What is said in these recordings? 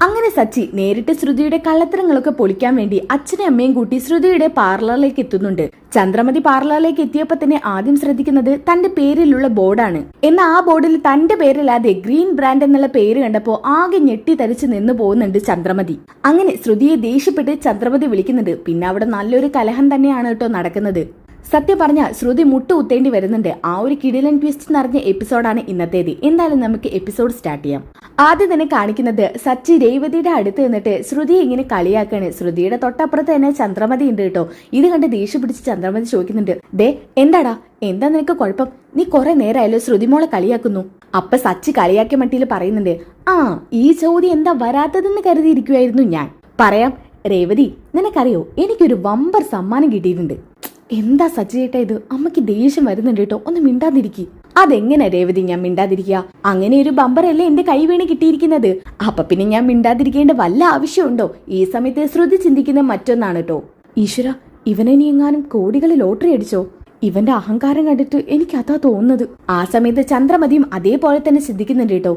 അങ്ങനെ സച്ചി നേരിട്ട് ശ്രുതിയുടെ കള്ളത്തരങ്ങളൊക്കെ പൊളിക്കാൻ വേണ്ടി അച്ഛനും അമ്മയും കൂട്ടി ശ്രുതിയുടെ പാർലറിലേക്ക് എത്തുന്നുണ്ട്. ചന്ദ്രമതി പാർലറിലേക്ക് എത്തിയപ്പോ തന്നെ ആദ്യം ശ്രദ്ധിക്കുന്നത് തന്റെ പേരിലുള്ള ബോർഡാണ്. എന്നാൽ ആ ബോർഡിൽ തന്റെ പേരില്ലാതെ ഗ്രീൻ ബ്രാൻഡ് എന്നുള്ള പേര് കണ്ടപ്പോ ആകെ ഞെട്ടിത്തരിച്ച് നിന്ന് പോകുന്നുണ്ട് ചന്ദ്രമതി. അങ്ങനെ ശ്രുതിയെ ദേഷ്യപ്പെട്ട് ചന്ദ്രമതി വിളിക്കുന്നുണ്ട്. പിന്നെ അവിടെ നല്ലൊരു കലഹം തന്നെയാണ് കേട്ടോ നടക്കുന്നത്. സത്യം പറഞ്ഞ ശ്രുതി മുട്ട് കുത്തേണ്ടി വരുന്നുണ്ട്. ആ ഒരു കിടിലൻ ട്വിസ്റ്റ് നിറഞ്ഞ എപ്പിസോഡാണ് ഇന്നത്തേത്. എന്തായാലും നമുക്ക് എപ്പിസോഡ് സ്റ്റാർട്ട് ചെയ്യാം. ആദ്യം തന്നെ കാണിക്കുന്നത് സച്ചി രേവതിയുടെ അടുത്ത് നിന്നിട്ട് ശ്രുതിയെ ഇങ്ങനെ കളിയാക്കാണ്. ശ്രുതിയുടെ തൊട്ടപ്പുറത്ത് തന്നെ ചന്ദ്രമതി ഉണ്ട് കേട്ടോ. ഇത് കണ്ട് ദേഷ്യം പിടിച്ച് ചന്ദ്രമതി ചോദിക്കുന്നുണ്ട്, ദേ എന്താടാ, എന്താ നിനക്ക് കുഴപ്പം? നീ കുറെ നേരമായാലോ ശ്രുതിമോളെ കളിയാക്കുന്നു. അപ്പൊ സച്ചി കളിയാക്കിയ മട്ടിയിൽ പറയുന്നുണ്ട്, ആ ഈ ചോദ്യം എന്താ വരാത്തതെന്ന് കരുതിയിരിക്കുവായിരുന്നു ഞാൻ. പറയാം രേവതി, നിനക്കറിയോ എനിക്കൊരു വമ്പർ സമ്മാനം കിട്ടിയിട്ടുണ്ട്. എന്താ സച്ചിയേട്ടാ ഇത്? അമ്മയ്ക്ക് ദേഷ്യം വരുന്നുണ്ട് കേട്ടോ, ഒന്ന് മിണ്ടാതിരിക്കി. അതെങ്ങനെ രേവതി ഞാൻ മിണ്ടാതിരിക്കുക? അങ്ങനെ ഒരു ബമ്പറല്ലേ എന്റെ കൈ വീണ് കിട്ടിയിരിക്കുന്നത്. അപ്പൊ പിന്നെ ഞാൻ മിണ്ടാതിരിക്കേണ്ട വല്ല ആവശ്യമുണ്ടോ? ഈ സമയത്ത് ശ്രുതി ചിന്തിക്കുന്ന മറ്റൊന്നാണ് കേട്ടോ. ഈശ്വര, ഇവനെനി എങ്ങാനും കോടികളിൽ ലോട്ടറി അടിച്ചോ? ഇവന്റെ അഹങ്കാരം കണ്ടിട്ട് എനിക്ക് അതാ തോന്നുന്നത്. ആ സമയത്ത് ചന്ദ്രമതിയും അതേപോലെ തന്നെ ചിന്തിക്കുന്നുണ്ട് കേട്ടോ.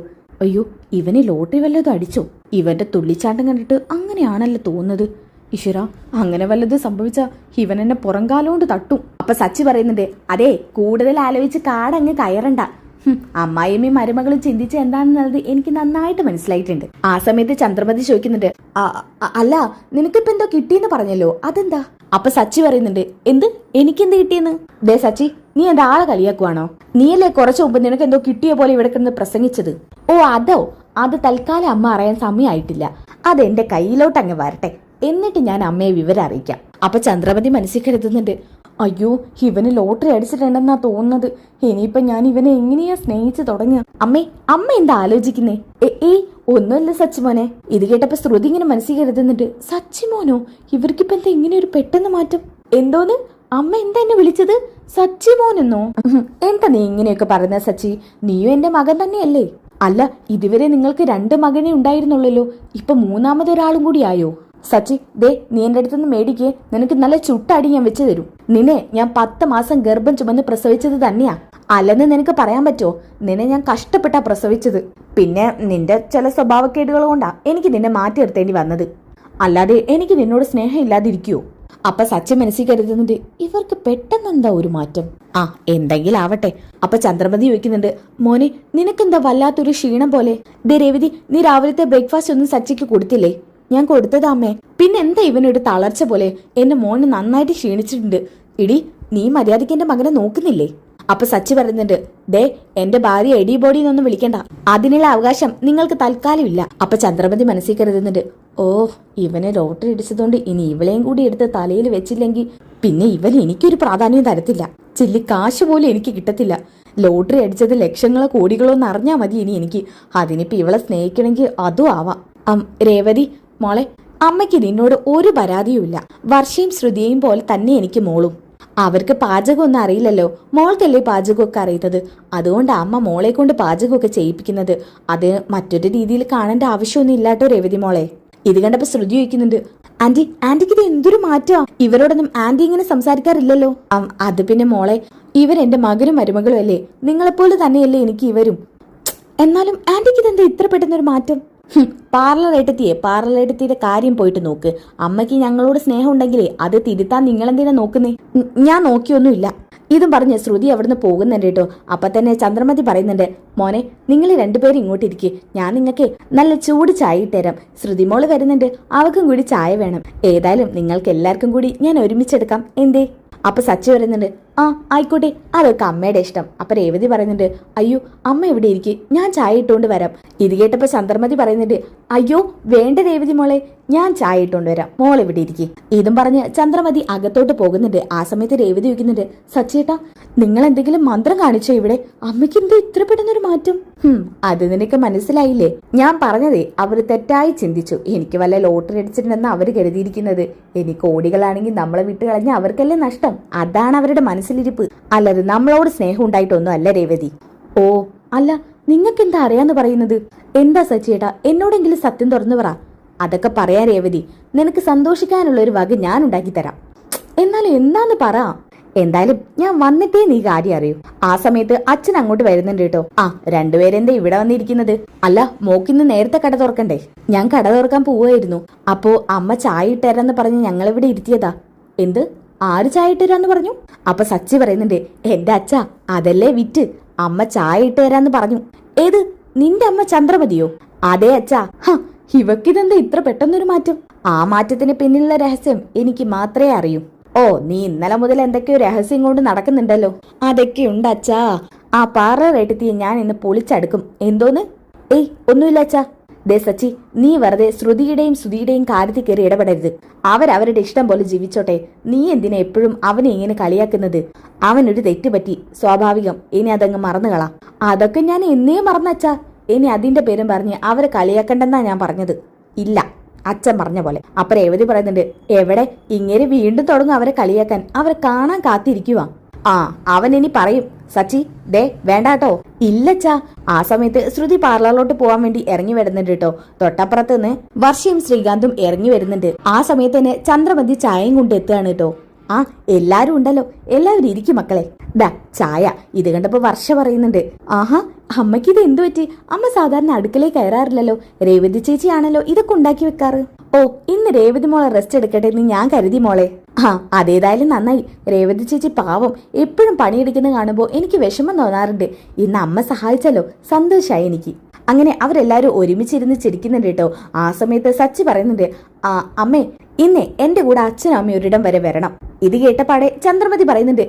അയ്യോ, ഇവന് ലോട്ടറി വല്ലതും അടിച്ചോ? ഇവന്റെ തുള്ളിച്ചാട്ടം കണ്ടിട്ട് അങ്ങനെയാണല്ലോ തോന്നുന്നത്. ഈശ്വര, അങ്ങനെ വല്ലത് സംഭവിച്ച ഇവൻ എന്നെ പുറംകാലോണ്ട് തട്ടും. അപ്പൊ സച്ചി പറയുന്നുണ്ട്, അതെ കൂടുതൽ ആലോചിച്ച് കാടങ്ങ് കയറണ്ട. അമ്മായിയമ്മയും മരുമകളും ചിന്തിച്ച് എന്താണെന്നുള്ളത് എനിക്ക് നന്നായിട്ട് മനസ്സിലായിട്ടുണ്ട്. ആ സമയത്ത് ചന്ദ്രമതി ചോദിക്കുന്നുണ്ട്, അല്ല നിനക്കിപ്പോ എന്തോ കിട്ടിയെന്ന് പറഞ്ഞല്ലോ, അതെന്താ? അപ്പൊ സച്ചി പറയുന്നുണ്ട്, എന്ത് എനിക്കെന്ത് കിട്ടിയെന്ന്? ദേ സച്ചി, നീ എന്റെ ആളെ കളിയാക്കുവാണോ? നീയല്ലേ കുറച്ചു മുമ്പ് നിനക്ക് എന്തോ കിട്ടിയ പോലെ ഇവിടെ കിടന്ന് പ്രസംഗിച്ചത്? ഓ അതോ, അത് തൽക്കാലം അമ്മ അറിയാൻ സമയമായിട്ടില്ല. അതെന്റെ കയ്യിലോട്ട് അങ്ങ് വരട്ടെ, എന്നിട്ട് ഞാൻ അമ്മയെ വിവരം അറിയിക്കാം. അപ്പൊ ചന്ദ്രമതി മനസ്സിൽ കരുതുന്നുണ്ട്, അയ്യോ ഇവന് ലോട്ടറി അടിച്ചിട്ടുണ്ടെന്നാ തോന്നുന്നത്. ഇനിയിപ്പൊ ഞാൻ ഇവനെ എങ്ങനെയാ സ്നേഹിച്ചു തുടങ്ങുക? അമ്മ എന്താ ആലോചിക്കുന്നേ? ഏയ് ഒന്നുമല്ല സച്ചിമോനെ. ഇത് കേട്ടപ്പോ ശ്രുതി ഇങ്ങനെ മനസ്സിൽ കരുതുന്നുണ്ട്, സച്ചിമോനോ? ഇവർക്കിപ്പോ എന്താ ഇങ്ങനെ ഒരു പെട്ടെന്ന് മാറ്റം? എന്തോന്ന്? അമ്മ എന്താ എന്നെ വിളിച്ചത്? സച്ചിമോനെന്നോ? എന്താ നീ ഇങ്ങനെയൊക്കെ പറയുന്ന സച്ചി? നീയും എന്റെ മകൻ തന്നെയല്ലേ? അല്ല, ഇതുവരെ നിങ്ങൾക്ക് 2 മകനെ ഉണ്ടായിരുന്നുള്ളല്ലോ, ഇപ്പൊ മൂന്നാമതൊരാളും കൂടി ആയോ? സച്ചി, ദേ നീ എന്റെ അടുത്തുനിന്ന് മേടിക്കേ, നിനക്ക് നല്ല ചുട്ടടി ഞാൻ വെച്ച് തരും. നിന്നെ ഞാൻ 10 മാസം ഗർഭം ചുമന്ന് പ്രസവിച്ചത് തന്നെയാ. അല്ലെന്ന് നിനക്ക് പറയാൻ പറ്റുമോ? നിന്നെ ഞാൻ കഷ്ടപ്പെട്ടാ പ്രസവിച്ചത്. പിന്നെ നിന്റെ ചില സ്വഭാവക്കേടുകൾ കൊണ്ടാ എനിക്ക് നിന്നെ മാറ്റി നിർത്തേണ്ടി വന്നത്. അല്ലാതെ എനിക്ക് നിന്നോട് സ്നേഹം ഇല്ലാതിരിക്കുവോ? അപ്പൊ സച്ചി മനസ്സിൽ കരുതുന്നുണ്ട്, ഇവർക്ക് പെട്ടെന്ന് എന്താ ഒരു മാറ്റം? ആ എന്തെങ്കിലും ആവട്ടെ. അപ്പൊ ചന്ദ്രമതി ചോദിക്കുന്നുണ്ട്, മോനെ നിനക്കെന്താ വല്ലാത്തൊരു ക്ഷീണം പോലെ? ദേ രേവതി, നീ രാവിലത്തെ ബ്രേക്ക്ഫാസ്റ്റ് ഒന്നും സച്ചിക്ക് കൊടുത്തില്ലേ? ഞാൻ കൊടുത്തതാ അമ്മേ. പിന്നെ എന്താ ഇവനൊരു തളർച്ച പോലെ? എന്റെ മോന് നന്നായിട്ട് ക്ഷീണിച്ചിട്ടുണ്ട്. ഇടി, നീ മര്യാദയ്ക്ക് എന്റെ മകനെ നോക്കുന്നില്ലേ? അപ്പൊ സച്ചി പറയുന്നുണ്ട്, ദേ എന്റെ ഭാര്യ എഡി ബോഡി എന്നൊന്നും വിളിക്കണ്ട, അതിനുള്ള അവകാശം നിങ്ങൾക്ക് തൽക്കാലം ഇല്ല. അപ്പൊ ചന്ദ്രമതി മനസ്സിൽ കരുതുന്നുണ്ട്, ഓ ഇവനെ ലോട്ടറി അടിച്ചതുകൊണ്ട് ഇനി ഇവളെയും കൂടി എടുത്ത് തലയിൽ വെച്ചില്ലെങ്കിൽ പിന്നെ ഇവൻ എനിക്കൊരു പ്രാധാന്യം തരത്തില്ല. ചില്ലി കാശ് പോലും എനിക്ക് കിട്ടത്തില്ല. ലോട്ടറി അടിച്ചത് ലക്ഷങ്ങളോ കോടികളോ എന്ന് അറിഞ്ഞാൽ മതി ഇനി എനിക്ക്. അതിനിപ്പോ ഇവളെ സ്നേഹിക്കണമെങ്കിൽ അതും ആവാം. രേവതി മോളെ, അമ്മയ്ക്ക് നിന്നോട് ഒരു പരാതിയുമില്ല. വർഷയും ശ്രുതിയെയും പോലെ തന്നെ എനിക്ക് മോളും. അവർക്ക് പാചകമൊന്നും അറിയില്ലല്ലോ, മോൾക്കല്ലേ പാചകമൊക്കെ അറിയുന്നത്. അതുകൊണ്ട് അമ്മ മോളെ കൊണ്ട് പാചകമൊക്കെ ചെയ്യിപ്പിക്കുന്നത്. അത് മറ്റൊരു രീതിയിൽ കാണേണ്ട ആവശ്യമൊന്നും ഇല്ലാട്ടോ രേവതി മോളെ. ഇത് കണ്ടപ്പോ ശ്രുതി ചോദിക്കുന്നുണ്ട്, ആന്റിക്ക് ഇത് എന്തൊരു മാറ്റാ? ഇവരോടൊന്നും ആന്റി ഇങ്ങനെ സംസാരിക്കാറില്ലല്ലോ. അത് പിന്നെ മോളെ, ഇവരെന്റെ മകനും മരുമകളും അല്ലേ, നിങ്ങളെപ്പോലെ തന്നെയല്ലേ എനിക്ക് ഇവരും. എന്നാലും ആന്റിക്ക് ഇതെന്താ ഇത്ര പെട്ടെന്നൊരു മാറ്റം? പാർലറെടുത്തിയുടെ കാര്യം പോയിട്ട് നോക്ക്. അമ്മയ്ക്ക് ഞങ്ങളോട് സ്നേഹം ഉണ്ടെങ്കിലേ അത് തിരുത്താൻ നിങ്ങളെന്തിനാ നോക്കുന്നേ? ഞാൻ നോക്കിയൊന്നുമില്ല. ഇതും പറഞ്ഞ് ശ്രുതി അവിടുന്ന് പോകുന്നുണ്ട് കേട്ടോ. അപ്പൊ തന്നെ ചന്ദ്രമതി പറയുന്നുണ്ട്, മോനെ നിങ്ങൾ 2 പേരും ഇങ്ങോട്ടിരിക്കെ, ഞാൻ നിങ്ങൾക്ക് നല്ല ചൂട് ചായ തരാം. ശ്രുതിമോള് വരുന്നുണ്ട്, അവൾക്കും കൂടി ചായ വേണം. ഏതായാലും നിങ്ങൾക്ക് എല്ലാവർക്കും കൂടി ഞാൻ ഒരുമിച്ചെടുക്കാം, എന്തേ? അപ്പൊ സച്ചി പറയുന്നുണ്ട്, ആ ആയിക്കോട്ടെ, അതൊക്കെ അമ്മയുടെ ഇഷ്ടം. അപ്പൊ രേവതി പറയുന്നുണ്ട്, അയ്യോ അമ്മ എവിടെ ഇരിക്കും, ഞാൻ ചായ ഇട്ടുകൊണ്ട് വരാം. ഇത് കേട്ടപ്പോ ചന്ദ്രമതി പറയുന്നുണ്ട്, അയ്യോ വേണ്ട രേവതി മോളെ, ഞാൻ ചായ ഇട്ടുകൊണ്ട് വരാം, മോൾ എവിടെ ഇരിക്കും. ഇതും പറഞ്ഞ് ചന്ദ്രമതി അകത്തോട്ട് പോകുന്നുണ്ട്. ആ സമയത്ത് രേവതി ചോദിക്കുന്നുണ്ട്, സച്ചേട്ടാ നിങ്ങൾ എന്തെങ്കിലും മന്ത്രം കാണിച്ചോ ഇവിടെ? അമ്മയ്ക്ക് എന്താ ഇത്ര പെട്ടെന്നൊരു മാറ്റം? അത് നിനക്ക് മനസ്സിലായില്ലേ? ഞാൻ പറഞ്ഞതേ അവർ തെറ്റായി ചിന്തിച്ചു. എനിക്ക് വല്ല ലോട്ടറി അടിച്ചിട്ടുണ്ടെന്ന് അവർ കരുതിയിരിക്കുന്നത്. ഇനി കോടികളാണെങ്കിൽ നമ്മളെ വിട്ട് കളഞ്ഞ അവർക്കല്ലേ നഷ്ടം. അതാണ് അവരുടെ മനസ്സിലിരിപ്പ്. അല്ലത് നമ്മളോട് സ്നേഹം ഉണ്ടായിട്ടൊന്നും അല്ല രേവതി. ഓ അല്ല, നിങ്ങൾക്ക് എന്താ അറിയാന്ന് പറയുന്നത്? എന്താ സച്ചിയേട്ടാ, എന്നോടെങ്കിലും സത്യം തുറന്നു പറ. അതൊക്കെ പറയാ രേവതി, നിനക്ക് സന്തോഷിക്കാനുള്ള ഒരു വക ഞാൻ ഉണ്ടാക്കി തരാം. എന്നാലും എന്താന്ന് പറ. എന്തായാലും ഞാൻ വന്നിട്ടേ നീ കാര്യം അറിയൂ. ആ സമയത്ത് അച്ഛൻ അങ്ങോട്ട് വരുന്നുണ്ട് കേട്ടോ. ആ, രണ്ടുപേരെന്താ ഇവിടെ വന്നിരിക്കുന്നത്? അല്ല, മോക്കിന്ന് നേരത്തെ കട തുറക്കണ്ടേ? ഞാൻ കട തുറക്കാൻ പോവായിരുന്നു. അപ്പോ അമ്മ ചായ ഇട്ടുതരാന്ന് പറഞ്ഞ് ഞങ്ങളിവിടെ ഇരുത്തിയതാ. എന്ത്? ആര് ചായ ഇട്ടുതരാന്ന് പറഞ്ഞു? അപ്പൊ സച്ചി പറയുന്നുണ്ട്, എന്റെ അച്ഛ അതല്ലേ വിറ്റ്, അമ്മ ചായ ഇട്ടുതരാന്ന് പറഞ്ഞു. ഏത്, നിന്റെ അമ്മ ചന്ദ്രമതിയോ? അതെ അച്ഛാ. ഇവക്കിതെന്താ ഇത്ര പെട്ടെന്നൊരു മാറ്റം? ആ മാറ്റത്തിന് പിന്നിലുള്ള രഹസ്യം എനിക്ക് മാത്രമേ അറിയൂ. ഓ, നീ ഇന്നലെ മുതൽ എന്തൊക്കെയോ രഹസ്യം കൊണ്ട് നടക്കുന്നുണ്ടല്ലോ. അതൊക്കെയുണ്ട് അച്ഛാ. ആ പാർലർ എടുത്തി ഞാൻ ഇന്ന് പൊളിച്ചടുക്കും. എന്തോന്ന്? ഏയ്, ഒന്നുമില്ല അച്ഛാ. ദേ സച്ചി, നീ വെറുതെ ശ്രുതിയുടെയും സുധിയുടെയും കാര്യത്തിൽ കയറി ഇടപെടരുത്. അവരവരുടെ ഇഷ്ടം പോലെ ജീവിച്ചോട്ടെ. നീ എന്തിനാ എപ്പോഴും അവനെ ഇങ്ങനെ കളിയാക്കുന്നത്? അവനൊരു തെറ്റ് പറ്റി, സ്വാഭാവികം. ഇനി അതങ്ങ് മറന്നുകളാം. അതൊക്കെ ഞാൻ എന്നേ മറന്നച്ചാ. ഇനി അതിന്റെ പേരും പറഞ്ഞ് അവരെ കളിയാക്കണ്ടെന്നാ ഞാൻ പറഞ്ഞത്. ഇല്ല, അച്ഛൻ പറഞ്ഞ പോലെ. അപ്പൊ രേവതി പറയുന്നുണ്ട്, എവിടെ ഇങ്ങനെ വീണ്ടും തുടങ്ങും അവരെ കളിയാക്കാൻ? അവരെ കാണാൻ കാത്തിരിക്കുക. ആ, അവൻ ഇനി പറയും, സച്ചി ദേ വേണ്ടാട്ടോ. ഇല്ലച്ചാ. ആ സമയത്ത് ശ്രുതി പാർലറിലോട്ട് പോവാൻ വേണ്ടി ഇറങ്ങി വരുന്നുണ്ട് കേട്ടോ. തൊട്ടപ്പുറത്ത് നിന്ന് വർഷയും ശ്രീകാന്തും ഇറങ്ങി വരുന്നുണ്ട്. ആ സമയത്ത് തന്നെ ചന്ദ്രമതി ചായയും കൊണ്ട് എത്തുകയാണ് കേട്ടോ. ആ, എല്ലാരും ഉണ്ടല്ലോ, എല്ലാവരും ഇരിക്കും മക്കളെ. ദാ ചായ. ഇത് കണ്ടപ്പോ വർഷ പറയുന്നുണ്ട്, ആഹാ അമ്മയ്ക്ക് ഇത് എന്തു പറ്റി? അമ്മ സാധാരണ അടുക്കളയിൽ കയറാറില്ലല്ലോ. രേവതി ചേച്ചിയാണല്ലോ ഇതൊക്കെ ഉണ്ടാക്കി വെക്കാറ്. ഓ, ഇന്ന് രേവതി മോളെ റെസ്റ്റ് എടുക്കട്ടെ എന്ന് ഞാൻ കരുതി മോളെ. ആ, അതേതായാലും നന്നായി. രേവതി ചേച്ചി പാവം എപ്പോഴും പണിയെടുക്കുന്നത് കാണുമ്പോൾ എനിക്ക് വിഷമം തോന്നാറുണ്ട്. ഇന്ന് അമ്മ സഹായിച്ചല്ലോ, സന്തോഷായി എനിക്ക്. അങ്ങനെ അവരെല്ലാരും ഒരുമിച്ചിരുന്ന് ചിരിക്കുന്നുണ്ട് കേട്ടോ. ആ സമയത്ത് സച്ചി പറയുന്നുണ്ട്, ആ അമ്മേ, ഇന്നേ എന്റെ കൂടെ അച്ഛനും അമ്മയും ഒരിടം വരെ വരണം. ഇത് കേട്ടപാടെ ചന്ദ്രമതി പറയുന്നുണ്ട്,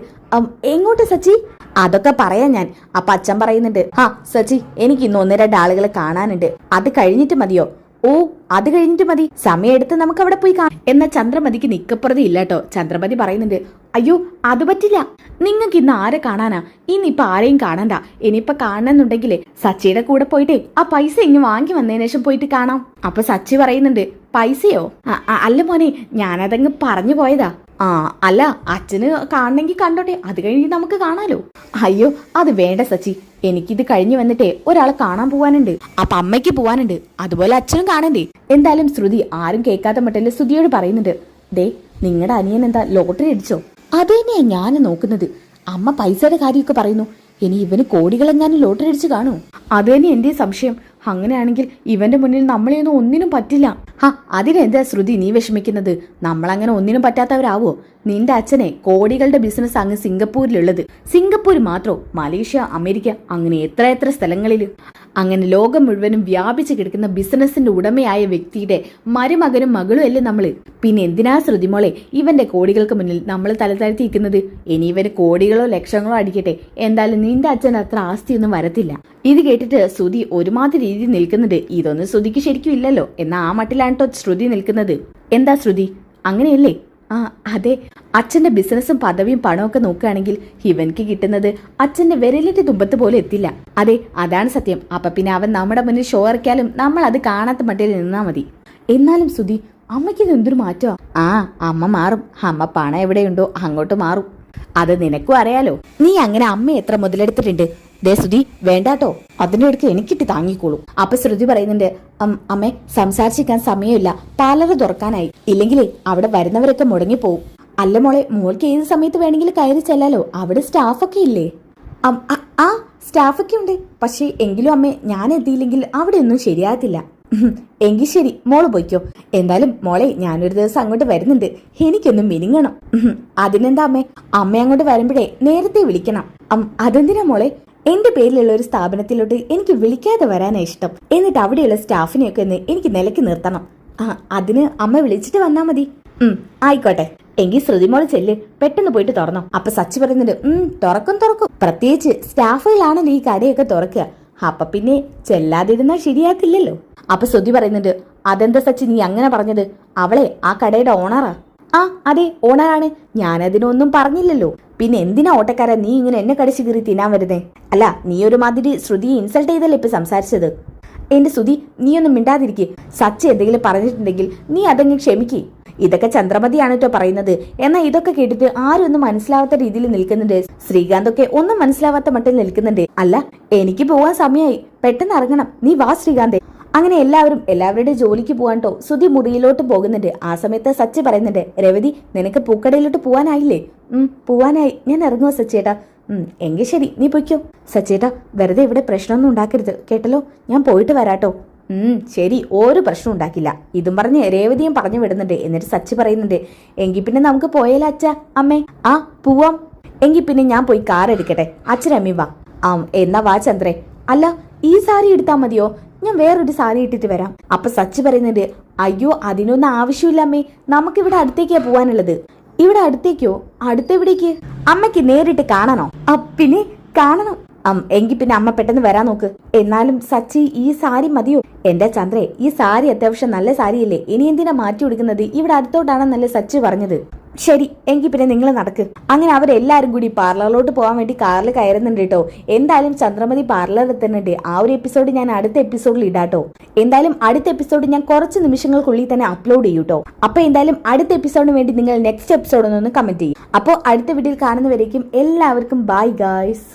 എങ്ങോട്ട് സച്ചി? അതൊക്കെ പറയാൻ ഞാൻ. അപ്പൊ അച്ഛൻ പറയുന്നുണ്ട്, ആ സച്ചി, എനിക്ക് ഇന്ന് 1-2 ആളുകളെ കാണാനുണ്ട്. അത് കഴിഞ്ഞിട്ട് മതിയോ? ഓ, അത് കഴിഞ്ഞിട്ട് മതി. സമയമെടുത്ത് നമുക്ക് അവിടെ പോയി കാണാം. എന്നാ ചന്ദ്രമതിക്ക് നിക്കപ്പുറതി ഇല്ല കേട്ടോ. ചന്ദ്രമതി പറയുന്നുണ്ട്, അയ്യോ അത് പറ്റില്ല. നിങ്ങൾക്ക് ഇന്ന് ആരെ കാണാനാ? ഇന്നിപ്പൊ ആരെയും കാണണ്ട. ഇനിയിപ്പൊ കാണണമെന്നുണ്ടെങ്കിലേ സച്ചിയുടെ കൂടെ പോയിട്ടേ ആ പൈസ ഇങ്ങ് വാങ്ങി വന്നതിന് ശേഷം പോയിട്ട് കാണാം. അപ്പൊ സച്ചി പറയുന്നുണ്ട്, പൈസയോ? അല്ല മോനെ, ഞാനതങ്ങ് പറഞ്ഞു പോയതാ. ആ, അല്ല, അച്ഛന് കാണണമെങ്കിൽ കണ്ടോട്ടെ, അത് കഴിഞ്ഞ് നമുക്ക് കാണാലോ. അയ്യോ അത് വേണ്ട സച്ചി, എനിക്കിത് കഴിഞ്ഞു വന്നിട്ടേ ഒരാളെ കാണാൻ പോവാനുണ്ട്. അപ്പൊ അമ്മയ്ക്ക് പോവാനുണ്ട്, അതുപോലെ അച്ഛനും കാണണ്ടേ. എന്തായാലും ശ്രുതി ആരും കേൾക്കാത്ത മട്ടില് ശ്രുതിയോട് പറയുന്നുണ്ട്, ദേ നിങ്ങളുടെ അനിയൻ എന്താ ലോട്ടറി അടിച്ചോ? അത് തന്നെയാ ഞാൻ നോക്കുന്നത്. അമ്മ പൈസയുടെ കാര്യമൊക്കെ പറയുന്നു. ഇനി ഇവന് കോടികളെങ്ങാനും ലോട്ടറി അടിച്ച് കാണൂ? അത് തന്നെ എന്റെ സംശയം. അങ്ങനെയാണെങ്കിൽ ഇവന്റെ മുന്നിൽ നമ്മളെയൊന്നും ഒന്നിനും പറ്റില്ല. അതിനെന്താ ശ്രുതി നീ വിഷമിക്കുന്നത്? നമ്മളങ്ങനെ ഒന്നിനും പറ്റാത്തവരാവോ? നിന്റെ അച്ഛനെ കോടികളുടെ ബിസിനസ് അങ്ങ് സിംഗപ്പൂരിലുള്ളത്. സിംഗപ്പൂർ മാത്രോ? മലേഷ്യ, അമേരിക്ക, അങ്ങനെ എത്ര സ്ഥലങ്ങളിൽ. അങ്ങനെ ലോകം മുഴുവനും വ്യാപിച്ചു കിടക്കുന്ന ബിസിനസിന്റെ ഉടമയായ വ്യക്തിയുടെ മരുമകനും മകളും അല്ലേ നമ്മള്. പിന്നെ എന്തിനാ ശ്രുതിമോളെ ഇവന്റെ കോടികൾക്ക് മുന്നിൽ നമ്മൾ തലതാഴ്ത്തിയിരിക്കുന്നത്? ഇനി ഇവന് കോടികളോ ലക്ഷങ്ങളോ അടിക്കട്ടെ, എന്തായാലും നിന്റെ അച്ഛൻ അത്ര ആസ്തിയൊന്നും വരത്തില്ല. ഇത് കേട്ടിട്ട് ശ്രുതി ഒരുമാതിരി രീതി നിൽക്കുന്നുണ്ട്. ഇതൊന്നും ശ്രുതിക്ക് ശരിക്കും ഇല്ലല്ലോ. എന്നാ ആ മട്ടിലാണ് കേട്ടോ ശ്രുതി നിൽക്കുന്നത്. എന്താ ശ്രുതി, അങ്ങനെയല്ലേ? ആ അതെ, അച്ഛന്റെ ബിസിനസ്സും പദവിയും പണമൊക്കെ നോക്കുകയാണെങ്കിൽ ഇവൻക്ക് കിട്ടുന്നത് അച്ഛന്റെ വിരലിന്റെ തുമ്പത്ത് പോലെ എത്തില്ല. അതെ, അതാണ് സത്യം. അപ്പൊ പിന്നെ അവൻ നമ്മുടെ മുന്നിൽ ഷോ ഇറക്കിയാലും നമ്മൾ അത് കാണാത്ത മട്ടിൽ നിന്നാ മതി. എന്നാലും സുധി, അമ്മയ്ക്ക് ഇത് എന്തൊരു മാറ്റമാ? ആ, അമ്മ മാറും. അമ്മ പണം എവിടെയുണ്ടോ അങ്ങോട്ട് മാറും. അത് നിനക്കും അറിയാലോ. നീ അങ്ങനെ അമ്മ എത്ര മുതലെടുത്തിട്ടുണ്ട്. ദേ ശ്രുതി വേണ്ടാട്ടോ, അതിന്റെ അടുത്ത് എനിക്കിട്ട് താങ്ങിക്കോളൂ. അപ്പൊ ശ്രുതി പറയുന്നുണ്ട്, അമ്മേ സംസാരിച്ചിരിക്കാൻ സമയമില്ല, പാർലർ തുറക്കാനായി. ഇല്ലെങ്കിലേ അവിടെ വരുന്നവരൊക്കെ മുടങ്ങിപ്പോവും. അല്ല മോളെ, മോൾക്ക് ഏത് സമയത്ത് വേണമെങ്കിലും കയറി ചെല്ലാലോ, അവിടെ സ്റ്റാഫൊക്കെ ഇല്ലേ? ആ സ്റ്റാഫൊക്കെ ഉണ്ട്. പക്ഷേ എങ്കിലും അമ്മേ, ഞാൻ എത്തിയില്ലെങ്കിൽ അവിടെ ഒന്നും ശരിയാകത്തില്ല. എങ്കിൽ ശരി, മോള് പോയിക്കോ. എന്തായാലും മോളെ, ഞാനൊരു ദിവസം അങ്ങോട്ട് വരുന്നുണ്ട്, എനിക്കൊന്നും മിനിങ്ങണം. അതിനെന്താ അമ്മേ, അമ്മ അങ്ങോട്ട് വരുമ്പോഴേ നേരത്തെ വിളിക്കണം. അതെന്തിനാ മോളെ? എന്റെ പേരിലുള്ള ഒരു സ്ഥാപനത്തിലോട്ട് എനിക്ക് വിളിക്കാതെ വരാനാ ഇഷ്ടം. എന്നിട്ട് അവിടെയുള്ള സ്റ്റാഫിനെയൊക്കെ ഒന്ന് എനിക്ക് നിലയ്ക്ക് നിർത്തണം. അതിന് അമ്മ വിളിച്ചിട്ട് വന്നാ മതി. ആയിക്കോട്ടെ. എങ്കിൽ ശ്രുതിമോള് ചെല്ല്, പെട്ടെന്ന് പോയിട്ട് തുറന്നോ. അപ്പൊ സച്ചി പറയുന്നുണ്ട്, തുറക്കും. പ്രത്യേകിച്ച് സ്റ്റാഫുകളാണല്ലോ ഈ കടയൊക്കെ തുറക്കുക. അപ്പൊ പിന്നെ ചെല്ലാതിരുന്നാ ശരിയാക്കില്ലല്ലോ. അപ്പൊ ശ്രുതി പറയുന്നുണ്ട്, അതെന്താ സച്ചി നീ അങ്ങനെ പറഞ്ഞത്? അവളെ ആ കടയുടെ ഓണറാ. ആ അതെ, ഓണറാണ്. ഞാനതിനൊന്നും പറഞ്ഞില്ലല്ലോ. പിന്നെ എന്തിനാ ഓട്ടക്കാരാ നീ ഇങ്ങനെ എന്നെ കടിച്ചു കീറി തിന്നാൻ വരുന്നേ? അല്ല, നീ ഒരുമാതിരി ശ്രുതിയെ ഇൻസൾട്ട് ചെയ്തല്ലേ ഇപ്പൊ സംസാരിച്ചത്. എന്റെ ശ്രുതി, നീ ഒന്നും മിണ്ടാതിരിക്കെ. സച്ചി എന്തെങ്കിലും പറഞ്ഞിട്ടുണ്ടെങ്കിൽ നീ അതങ്ങ് ക്ഷമിക്കേ. ഇതൊക്കെ ചന്ദ്രമതിയാണ് കേട്ടോ പറയുന്നത്. എന്നാൽ ഇതൊക്കെ കേട്ടിട്ട് ആരും ഒന്നും മനസ്സിലാവാത്ത രീതിയിൽ നിൽക്കുന്നുണ്ട്. ശ്രീകാന്തൊക്കെ ഒന്നും മനസ്സിലാവാത്ത മട്ടിൽ നിൽക്കുന്നുണ്ട്. അല്ല, എനിക്ക് പോവാൻ സമയമായി, പെട്ടെന്ന് ഇറങ്ങണം. നീ വാ ശ്രീകാന്തേ. അങ്ങനെ എല്ലാവരുടെ ജോലിക്ക് പോകാൻ ശ്രുതി മുറിയിലോട്ട് പോകുന്നുണ്ട്. ആ സമയത്ത് സച്ചി പറയുന്നുണ്ട്, രവതി നിനക്ക് പൂക്കടയിലോട്ട് പോവാനായില്ലേ? പോവാനായി, ഞാൻ ഇറങ്ങുവാ സച്ചേട്ടാ. എങ്കിൽ ശരി, നീ പൊയ്ക്കോ. സച്ചേട്ടാ വെറുതെ ഇവിടെ പ്രശ്നമൊന്നും ഉണ്ടാക്കരുത് കേട്ടല്ലോ, ഞാൻ പോയിട്ട് വരാട്ടോ. ശരി, ഒരു പ്രശ്നം ഉണ്ടാക്കില്ല. ഇതും പറഞ്ഞ് രേവതിയും പറഞ്ഞു വിടുന്നുണ്ട്. എന്നിട്ട് സച്ചി പറയുന്നുണ്ട്, എങ്കിൽ പിന്നെ നമുക്ക് പോയാലോ അച്ഛ അമ്മേ? ആ പോവാം. എങ്കിൽ പിന്നെ ഞാൻ പോയി കാർ എടുക്കട്ടെ, അച്ഛനമ്മി വാ. എന്നാ വാ ചന്ദ്രേ. അല്ല, ഈ സാരി എടുത്താ മതിയോ? ഞാൻ വേറൊരു സാരി ഇട്ടിട്ട് വരാം. അപ്പൊ സച്ചി പറയുന്നുണ്ട്, അയ്യോ അതിനൊന്നും ആവശ്യമില്ല അമ്മേ, നമുക്കിവിടെ അടുത്തേക്കാ പോവാനുള്ളത്. ഇവിടെ അടുത്തേക്കോ? അടുത്തെവിടേക്ക്? അമ്മയ്ക്ക് നേരിട്ട് കാണണോ? പിന്നെ കാണണം. എങ്കിൽ പിന്നെ അമ്മ പെട്ടെന്ന് വരാൻ നോക്ക്. എന്നാലും സച്ചി ഈ സാരി മതിയോ? എന്റെ ചന്ദ്രേ, ഈ സാരി അത്യാവശ്യം നല്ല സാരിയല്ലേ, ഇനി എന്തിനാ മാറ്റി കൊടുക്കുന്നത്? ഇവിടെ അടുത്തോട്ടാണെന്നല്ലേ സച്ചി പറഞ്ഞത്. ശരി, എങ്കിൽ പിന്നെ നിങ്ങൾ നടക്ക്. അങ്ങനെ അവരെല്ലാരും കൂടി പാർലറിലോട്ട് പോകാൻ വേണ്ടി കാറിൽ കയറുന്നുണ്ട് കേട്ടോ. എന്തായാലും ചന്ദ്രമതി പാർലറിൽ എത്തുന്നുണ്ട്. ആ ഒരു എപ്പിസോഡ് ഞാൻ അടുത്ത എപ്പിസോഡിൽ ഇടാട്ടോ. എന്തായാലും അടുത്ത എപ്പിസോഡ് ഞാൻ കുറച്ച് നിമിഷങ്ങൾക്കുള്ളിൽ തന്നെ അപ്ലോഡ് ചെയ്യൂട്ടോ. അപ്പൊ എന്തായാലും അടുത്ത എപ്പിസോഡിന് വേണ്ടി നിങ്ങൾ നെക്സ്റ്റ് എപ്പിസോഡ് ഒന്ന് കമന്റ് ചെയ്യും. അപ്പോൾ അടുത്ത വീഡിയോയിൽ കാണുന്നവരേക്കും എല്ലാവർക്കും ബൈ ഗായ്സ്.